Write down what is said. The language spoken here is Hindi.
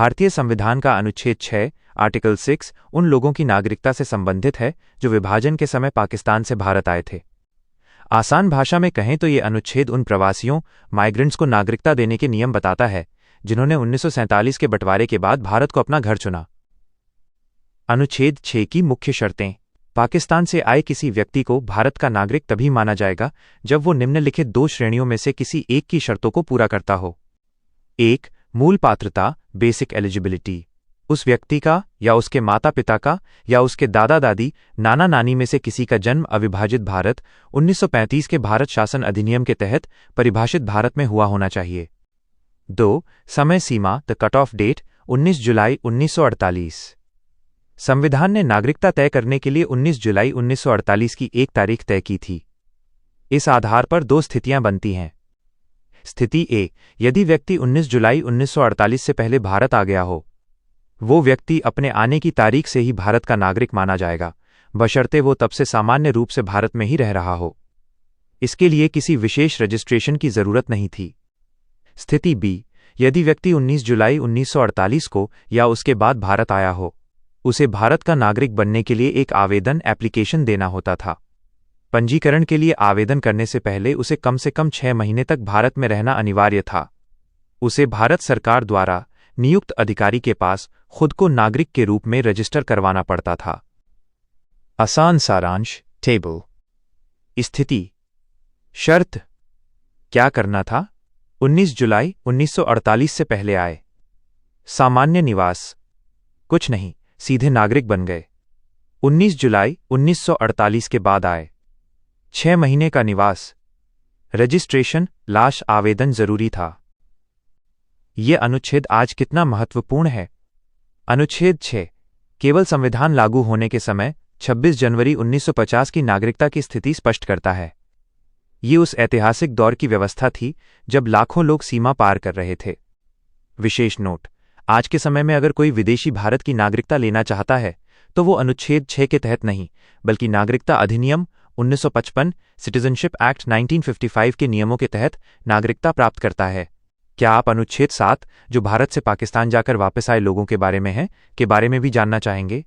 भारतीय संविधान का अनुच्छेद 6 आर्टिकल 6 उन लोगों की नागरिकता से संबंधित है जो विभाजन के समय पाकिस्तान से भारत आए थे। आसान भाषा में कहें तो ये अनुच्छेद उन प्रवासियों माइग्रेंट्स को नागरिकता देने के नियम बताता है जिन्होंने 1947 के बंटवारे के बाद भारत को अपना घर चुना। अनुच्छेद 6 की मुख्य शर्तें। पाकिस्तान से आए किसी व्यक्ति को भारत का नागरिक तभी माना जाएगा जब वो निम्नलिखित 2 श्रेणियों में से किसी एक की शर्तों को पूरा करता हो। 1. मूल पात्रता बेसिक एलिजिबिलिटी। उस व्यक्ति का या उसके माता पिता का या उसके दादा दादी नाना नानी में से किसी का जन्म अविभाजित भारत 1935 के भारत शासन अधिनियम के तहत परिभाषित भारत में हुआ होना चाहिए। 2. समय सीमा द कट ऑफ डेट 19 जुलाई 1948। संविधान ने नागरिकता तय करने के लिए 19 जुलाई 1948 की एक तारीख तय की थी। इस आधार पर 2 स्थितियां बनती हैं। स्थिति ए, यदि व्यक्ति 19 जुलाई 1948 से पहले भारत आ गया हो, वो व्यक्ति अपने आने की तारीख से ही भारत का नागरिक माना जाएगा, बशर्ते वो तब से सामान्य रूप से भारत में ही रह रहा हो। इसके लिए किसी विशेष रजिस्ट्रेशन की जरूरत नहीं थी। स्थिति बी, यदि व्यक्ति 19 जुलाई 1948 को या उसके बाद भारत आया हो, उसे भारत का नागरिक बनने के लिए एक आवेदन एप्लीकेशन देना होता था। पंजीकरण के लिए आवेदन करने से पहले उसे कम से कम 6 महीने तक भारत में रहना अनिवार्य था। उसे भारत सरकार द्वारा नियुक्त अधिकारी के पास खुद को नागरिक के रूप में रजिस्टर करवाना पड़ता था। आसान सारांश टेबल। स्थिति। शर्त। क्या करना था? 19 जुलाई 1948 से पहले आए। सामान्य निवास। कुछ नहीं, सीधे नागरिक बन गए। 19 जुलाई 1948 के बाद आए। 6 महीने का निवास। रजिस्ट्रेशन लाश आवेदन जरूरी था। यह अनुच्छेद आज कितना महत्वपूर्ण है? अनुच्छेद 6 केवल संविधान लागू होने के समय 26 जनवरी 1950 की नागरिकता की स्थिति स्पष्ट करता है। ये उस ऐतिहासिक दौर की व्यवस्था थी जब लाखों लोग सीमा पार कर रहे थे। विशेष नोट, आज के समय में अगर कोई विदेशी भारत की नागरिकता लेना चाहता है तो वो अनुच्छेद 6 के तहत नहीं, बल्कि नागरिकता अधिनियम 1955 सिटीजनशिप एक्ट 1955 के नियमों के तहत नागरिकता प्राप्त करता है। क्या आप अनुच्छेद 7 जो भारत से पाकिस्तान जाकर वापस आए लोगों के बारे में है के बारे में भी जानना चाहेंगे?